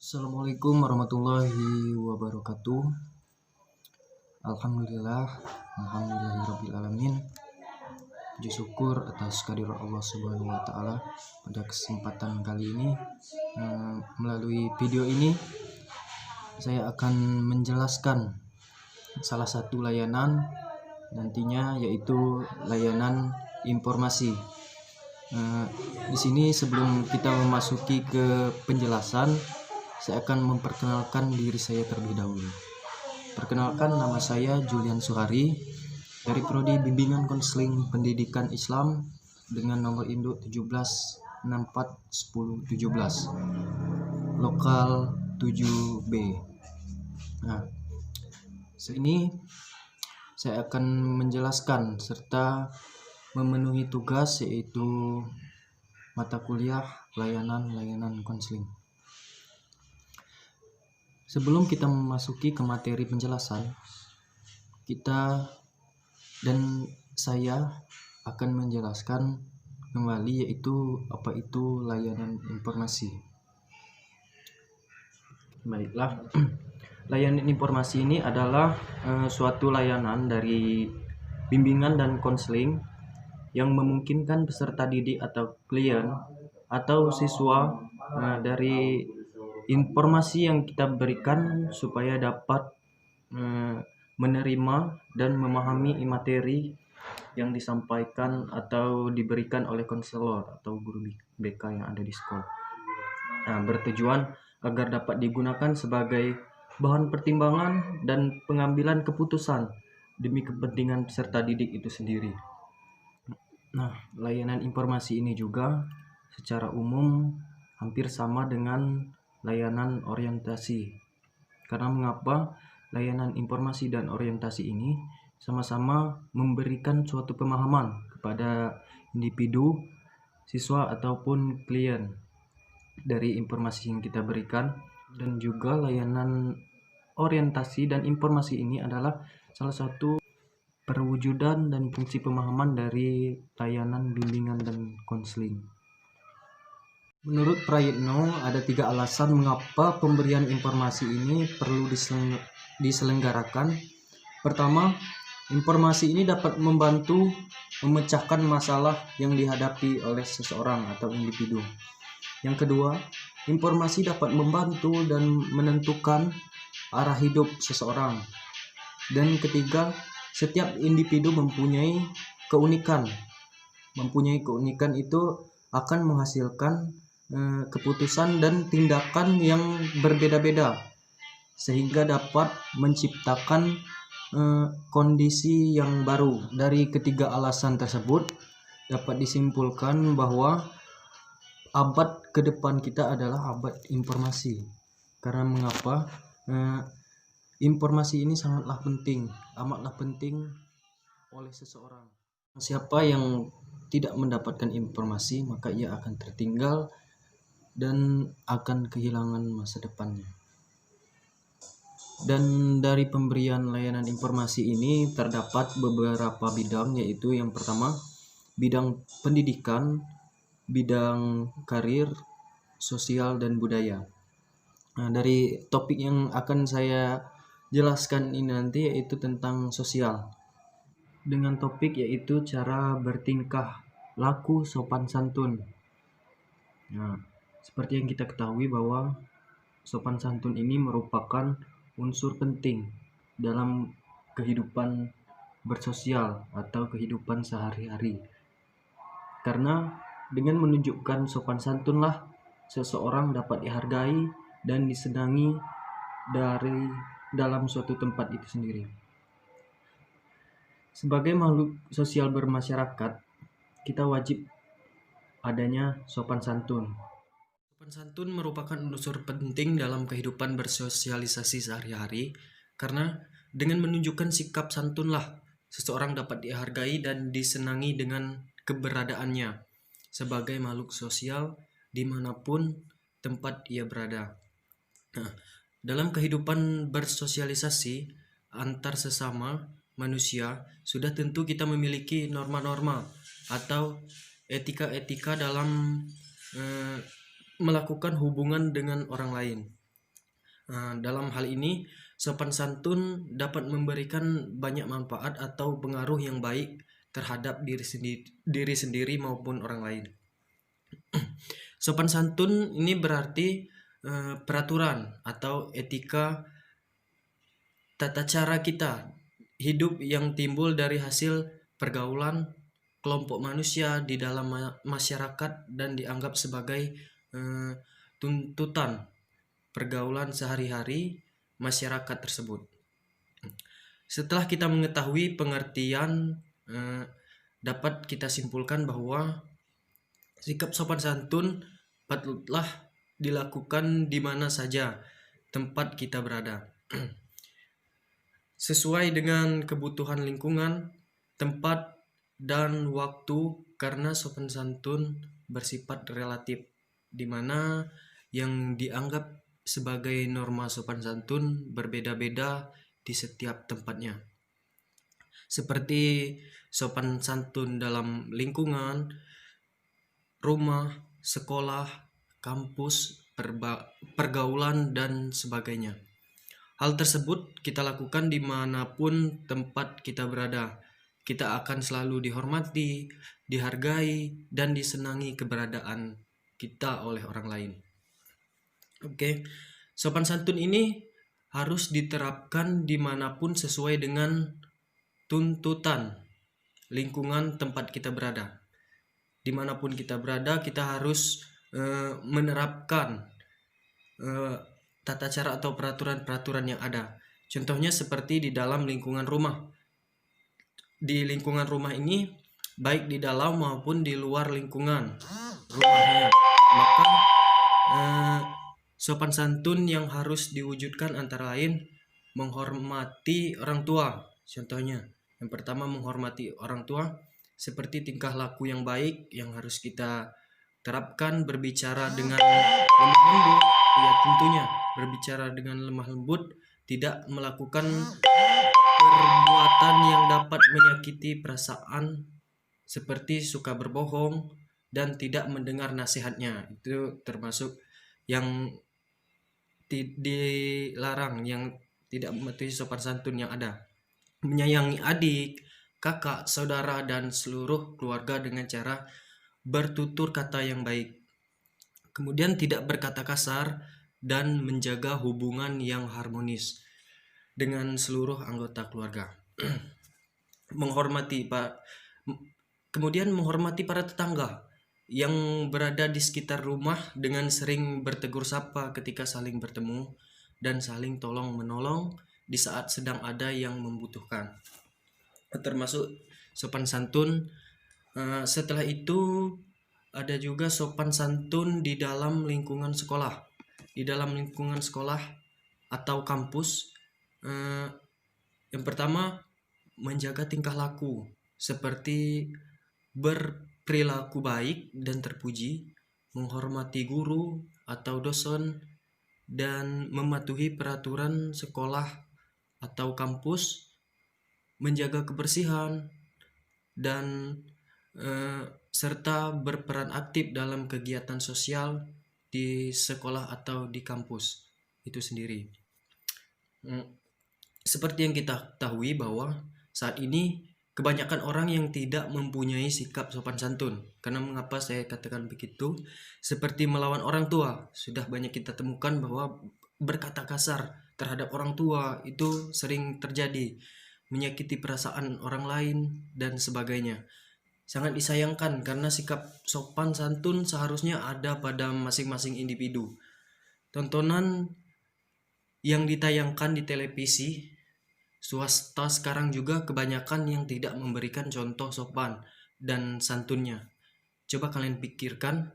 Assalamualaikum warahmatullahi wabarakatuh. Alhamdulillahirabbil alamin. Puji syukur atas kehadirat Allah Subhanahu wa taala. Pada kesempatan kali ini melalui video ini saya akan menjelaskan salah satu layanan nantinya, yaitu layanan informasi. Di sini sebelum kita memasuki ke penjelasan, saya akan memperkenalkan diri saya terlebih dahulu. Perkenalkan, nama saya Julian Suhari dari Prodi Bimbingan Konseling Pendidikan Islam dengan nomor induk 17641017 lokal 7B. Nah, sini saya akan menjelaskan serta memenuhi tugas, yaitu mata kuliah layanan konseling. Sebelum kita memasuki ke materi penjelasan, saya akan menjelaskan kembali, yaitu apa itu layanan informasi. Baiklah, layanan informasi ini adalah suatu layanan dari bimbingan dan konseling yang memungkinkan peserta didik atau klien atau siswa dari informasi yang kita berikan supaya dapat menerima dan memahami materi yang disampaikan atau diberikan oleh konselor atau guru BK yang ada di sekolah. Bertujuan agar dapat digunakan sebagai bahan pertimbangan dan pengambilan keputusan demi kepentingan peserta didik itu sendiri. Layanan informasi ini juga secara umum hampir sama dengan layanan orientasi. Karena mengapa? Layanan informasi dan orientasi ini sama-sama memberikan suatu pemahaman kepada individu, siswa ataupun klien dari informasi yang kita berikan. Dan juga layanan orientasi dan informasi ini adalah salah satu perwujudan dan fungsi pemahaman dari layanan bimbingan dan konseling. Menurut Prayitno, ada 3 alasan mengapa pemberian informasi ini perlu diselenggarakan. Pertama, informasi ini dapat membantu memecahkan masalah yang dihadapi oleh seseorang atau individu. Yang kedua, informasi dapat membantu dan menentukan arah hidup seseorang. Dan ketiga, setiap individu mempunyai keunikan. Mempunyai keunikan itu akan menghasilkan keputusan dan tindakan yang berbeda-beda, sehingga dapat menciptakan kondisi yang baru. Dari ketiga alasan tersebut dapat disimpulkan bahwa abad ke depan kita adalah abad informasi. Karena mengapa? Informasi ini sangatlah penting, amatlah penting oleh seseorang. Siapa yang tidak mendapatkan informasi, maka ia akan tertinggal dan akan kehilangan masa depannya. Dan dari pemberian layanan informasi ini terdapat beberapa bidang, yaitu yang pertama bidang pendidikan, bidang karir, sosial, dan budaya. Dari topik yang akan saya jelaskan ini nanti yaitu tentang sosial, dengan topik yaitu cara bertingkah laku sopan santun. Seperti yang kita ketahui bahwa sopan santun ini merupakan unsur penting dalam kehidupan bersosial atau kehidupan sehari-hari. Karena dengan menunjukkan sopan santunlah seseorang dapat dihargai dan disenangi dari dalam suatu tempat itu sendiri. Sebagai makhluk sosial bermasyarakat, kita wajib adanya sopan santun. Sopan santun merupakan unsur penting dalam kehidupan bersosialisasi sehari-hari, karena dengan menunjukkan sikap santunlah seseorang dapat dihargai dan disenangi dengan keberadaannya sebagai makhluk sosial dimanapun tempat ia berada. Dalam kehidupan bersosialisasi antar sesama manusia, sudah tentu kita memiliki norma-norma atau etika-etika dalam melakukan hubungan dengan orang lain. Dalam hal ini, sopan santun dapat memberikan banyak manfaat atau pengaruh yang baik terhadap diri sendiri maupun orang lain. Sopan santun ini berarti peraturan atau etika tata cara kita hidup yang timbul dari hasil pergaulan kelompok manusia di dalam masyarakat dan dianggap sebagai tuntutan pergaulan sehari-hari masyarakat tersebut. Setelah kita mengetahui pengertian, dapat kita simpulkan bahwa sikap sopan santun patutlah dilakukan di mana saja tempat kita berada. Sesuai dengan kebutuhan lingkungan, tempat, dan waktu, karena sopan santun bersifat relatif, di mana yang dianggap sebagai norma sopan santun berbeda-beda di setiap tempatnya. Seperti sopan santun dalam lingkungan, rumah, sekolah, kampus, pergaulan, dan sebagainya. Hal tersebut kita lakukan dimanapun tempat kita berada. Kita akan selalu dihormati, dihargai, dan disenangi keberadaan kita oleh orang lain. Oke, sopan santun ini harus diterapkan dimanapun sesuai dengan tuntutan lingkungan tempat kita berada. Dimanapun kita berada, kita harus menerapkan tata cara atau peraturan-peraturan yang ada. Contohnya seperti di dalam lingkungan rumah. Di lingkungan rumah ini, baik di dalam maupun di luar lingkungan rumahnya, maka sopan santun yang harus diwujudkan antara lain menghormati orang tua. Contohnya, yang pertama menghormati orang tua seperti tingkah laku yang baik yang harus kita terapkan, berbicara dengan lemah lembut. Ya, tentunya berbicara dengan lemah lembut, tidak melakukan perbuatan yang dapat menyakiti perasaan seperti suka berbohong dan tidak mendengar nasihatnya. Itu termasuk yang dilarang, yang tidak mematuhi sopan santun yang ada. Menyayangi adik, kakak, saudara, dan seluruh keluarga dengan cara bertutur kata yang baik. Kemudian tidak berkata kasar dan menjaga hubungan yang harmonis dengan seluruh anggota keluarga. Kemudian menghormati para tetangga yang berada di sekitar rumah dengan sering bertegur sapa ketika saling bertemu dan saling tolong menolong di saat sedang ada yang membutuhkan. Termasuk sopan santun. Setelah itu ada juga sopan santun di dalam lingkungan sekolah. Di dalam lingkungan sekolah atau kampus, yang pertama menjaga tingkah laku seperti berperilaku baik dan terpuji, menghormati guru atau dosen, dan mematuhi peraturan sekolah atau kampus, menjaga kebersihan, dan serta berperan aktif dalam kegiatan sosial di sekolah atau di kampus itu sendiri. Seperti yang kita ketahui bahwa saat ini kebanyakan orang yang tidak mempunyai sikap sopan santun. Karena mengapa saya katakan begitu? Seperti melawan orang tua. Sudah banyak kita temukan bahwa berkata kasar terhadap orang tua itu sering terjadi, menyakiti perasaan orang lain dan sebagainya. Sangat disayangkan karena sikap sopan santun seharusnya ada pada masing-masing individu. Tontonan yang ditayangkan di televisi swasta sekarang juga kebanyakan yang tidak memberikan contoh sopan dan santunnya. Coba kalian pikirkan,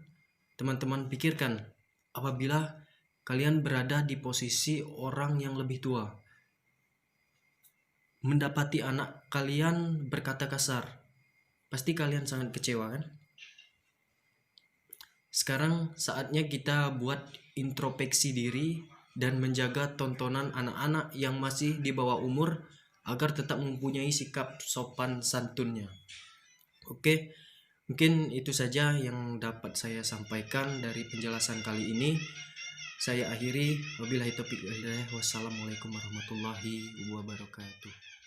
teman-teman pikirkan, apabila kalian berada di posisi orang yang lebih tua, mendapati anak kalian berkata kasar, pasti kalian sangat kecewa, kan? Sekarang saatnya kita buat introspeksi diri dan menjaga tontonan anak-anak yang masih di bawah umur agar tetap mempunyai sikap sopan santunnya. Oke, mungkin itu saja yang dapat saya sampaikan dari penjelasan kali ini. Saya akhiri, wabillahi taufiq wal hidayah. Wassalamualaikum warahmatullahi wabarakatuh.